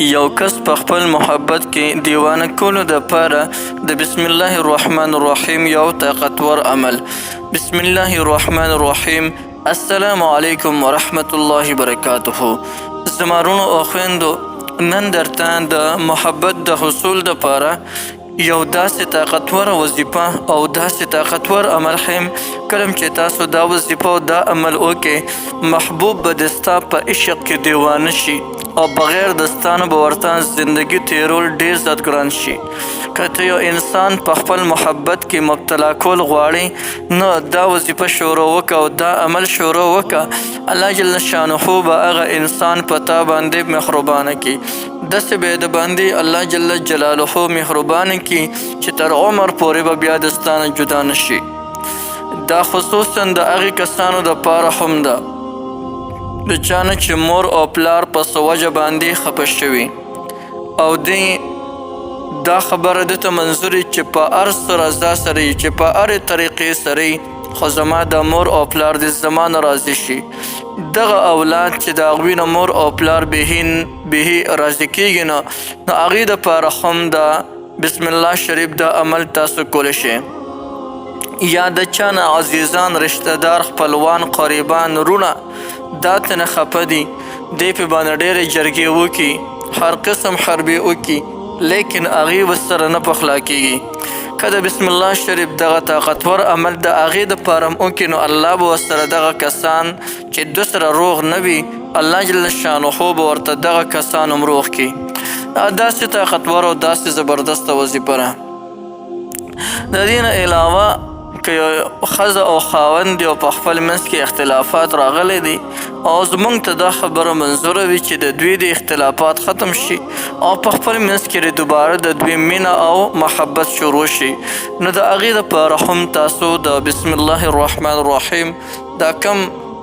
یو کس په خپل محبت کې دیوانه کولو دپاره د بسم الله الرحمن الرحیم یو طاقتور عمل. بسم الله الرحمن الرحیم. السلام علیکم ورحمت الله وبرکاته. زما رونو او خویندو، نن درته د محبت د حصول دپاره یو داسې طاقتور وظیفه او داسې طاقتور عمل ښیم. کله چې تاسو دا وظیفه او دا عمل وکړئ، محبوب به د ستا په عشق کې دیوانه شي او بغیر د ستانه به ورته زندگی تیرول ډیر زیات ګران شي. که ته یو انسان په خپل محبت کې مبتلا کول غواړې، نو دا وظیفه شروع وکړه او دا عمل شروع وکړه. الله جل شانه به هغه انسان په تا باندې مهربانه کړي. داسې به د باندې الله جل جلاله مهربانه کړي چې تر عمر پورې به بیا د ستانه جدا نشي. دا خصوصا د هغې کسانو دپاره هم ده د چا نه چې مور او پلار په څه وجه باندې خفه شوي او دی دا خبره ده ته منظور چې په هر څه رضا سره چې په هرې طریقې سره خو زما د مور او پلار د زما نه راضي شي. دغه اولاد چې د هغوی نه مور او پلار بهي راضي کېږي، نو هغې دپاره هم د بسم الله شریف د عمل تاسو کولی شئ. یا د چا نه عزیزان، رشته دار، خپلوان، قریبان، رونه دا ته نه خفه دي، دی په باندې ډېرې جرګې وکړي، هر قسم حربې وکړي، لیکن هغې ورسره نه پخلا کېږي. که د بسم الله شریف دغه طاقتور عمل د هغې دپاره هم وکړي، نو الله به ورسره دغه کسان چې دوی سره روغ نه وي، الله جل شانه به ورته دغه کسان هم روغ کړي. داسې طاقتور او داسې زبردسته وظیفه ده. د دې نه علاوه که یو ښځه او خاوند او په خپل منځ کې اختلافات راغلی دي او زموږ ته دا خبره منظوره وي چې د دوی د اختلافات ختم شي او په خپل منځ کې دوباره د دوی مینه او محبت شروع شي، نو د هغې دپاره هم تاسو د بسم الله الرحمن الرحیم دا کم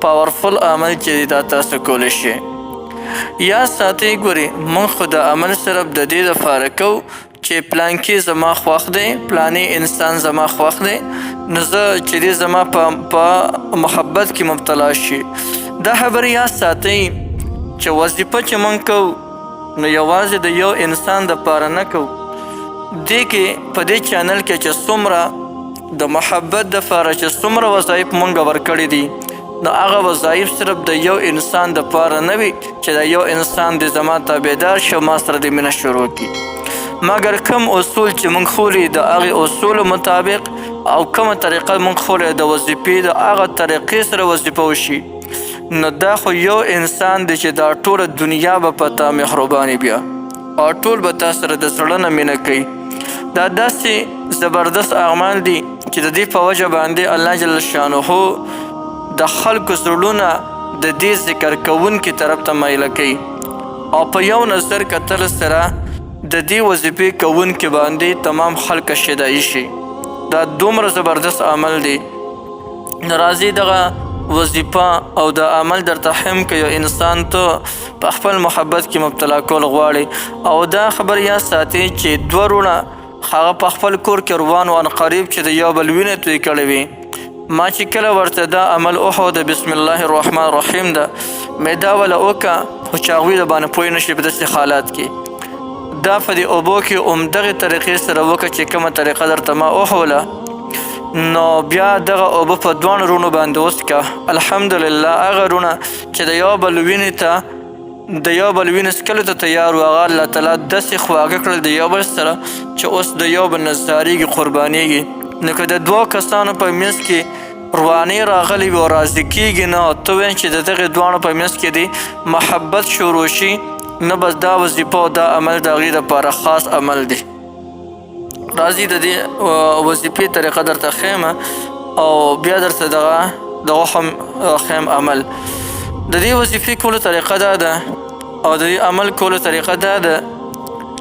پاورفل عمل چې دا تاسو کولی شئ. یا ساتئ، ګورئ موږ خو د عمل صرف د دې دپاره کوو چې پلانکې زما خوښ دی، پلانې انسان زما خوښ دی، نو زه چې دی زما په محبت کې مبتلا شي. دا خبرې یاد ساتئ چې وظیفه چې موږ کوو، نو یوازې د یو انسان دپاره نه کوو. دې کې په دې چینل کې چې څومره د محبت دپاره چې څومره وظایف موږ ورکړي دي، نو هغه وظایف صرف د یو انسان دپاره نه وي چې د یو انسان د زما تابعدار شي او ما سره د مینه شروع کړي، مګر کم اصول چې موږ خولي د هغې اصولو مطابق او کومه طریقه موږ خولي د وظیفې د هغه طریقې سره وظیفه وشي، نو دا خو یو انسان دی چې دا ټوله دنیا به په تا مهرباني بیا او ټول به تا سره د زړه نه مینه کوي. دا داسې زبردست اعمال دي چې د دې په وجه باندې الله جل شانه د خلکو زړونه د دې ذکر کوونکي طرف ته میله کوي او په یو نظر کتل سره د دې وظیفې کوونکي باندې تمام خلک شدایي شي. دا دومره زبردست عمل دی. نو راځئ دغه وظیفه او د عمل درته ښیم که یو انسان ته په خپل محبت کې مبتلا کول غواړي. او دا خبر یاد ساتئ چې دوه وروڼه هغه په خپل کور کې روان وان قریب چې د یو بل وینې توی کړې وي، ما چې کله ورته دا عمل وښود بسم الله الرحمن الرحیم ده، مې دا وله وکړه، خو چې هغوی د باندې پوه نه شي په داسې حالات کې. دا په دې اوبو کې همدغې طریقې سره وکړه چې کومه طریقه درته ما وښوله، نو بیا دغه اوبه په دواړو رونو باندې وڅښه. الحمدلله هغه رونه چې د یو بل وینې څکلو ته تیار و، هغه الله تعالی داسې خواږه کړل د یو بل سره چې اوس د یو بل نه زارېږي، قربانېږي. نو که د دوو کسانو په منځ کې روانې راغلی وي او راضي کېږي، نو ته وایې چې د دغې دواړو په منځ کې دی محبت شروع شي، نه بس دا وظیفه او دا عمل د هغې دپاره خاص عمل دی. راځي د دې وظیفې طریقه درته ښیم او بیا درته دغه هم ښیم عمل. د دې وظیفې کولو طریقه دا ده او د دې عمل کولو طریقه دا ده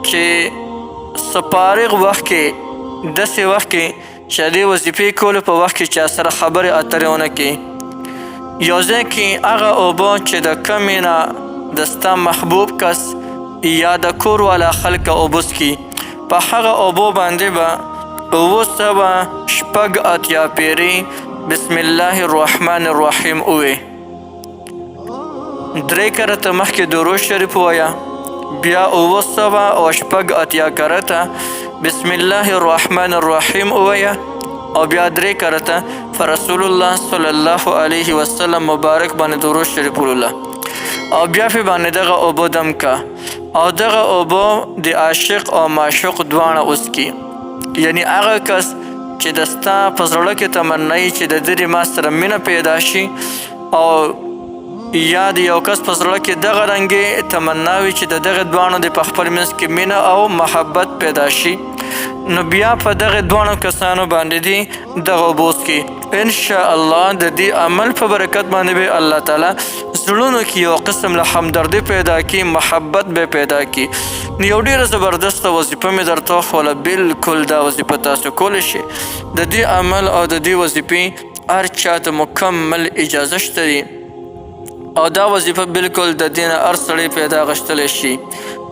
چې سپارغ وخت کې، داسې وخت کې چې دې وظیفې کولو په وخت کې چا سره خبرې اترې ونه کړي، یو ځای کې هغه اوبه چې د کمې نه د ستا محبوب کس یا د کور والا خلک اوبه څښي، په هغه اوبو باندې به 786 پیرې بسم الله الرحمن الرحیم ووایې. 3 کرته مخکې درود شریف ووایه، بیا 980 کرته بسم الله الرحمن الرحیم ووایه او بیا 3 کرته پر رسول الله صلی الله علیه وسلم مبارک باندې درود شریف ووله او بیا پې باندې دغه اوبه دم که او دغه اوبه د عاشق او معشوق دواړه وڅکي یعنی هغه کس چې د ستا په زړه کې تمنا وي چې د ده ما سره مینه پیدا شي او یا د یو کس په زړه کې دغه رنګې تمنا وي چې د دغه دواړو د په خپل منځ کې مینه او محبت پیدا شي نو بیا په دغه دواړو کسانو باندې دي دغه اوبه وڅکي انشاءالله د دې عمل په برکت باندې به الله تعالی زړونو کې یو قسم له همدردي پیدا کړي محبت به پیدا کړي یو ډېره زبردسته وظیفه مې درته وښوله بالکل دا وظیفه تاسو کولی شئ د دې عمل او د دې وظیفې هر چاته مکمل اجازه شته دی او دا وظیفه بالکل د دې نه هر سړی پیدا غشتلی شي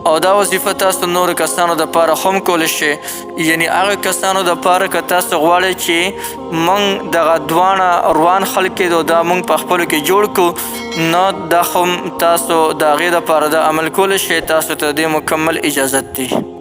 او دا وظیفه تاسو نورو کسانو دپاره هم کولی شئ یعنی هغه کسانو دپاره که تاسو غواړئ چې موږ دغه دواړه روان خلک دو دا موږ په خپلو کې جوړ کړو نو دا هم تاسو د هغې دپاره دا عمل کولی شئ تاسو ته د دې مکمل اجازت دی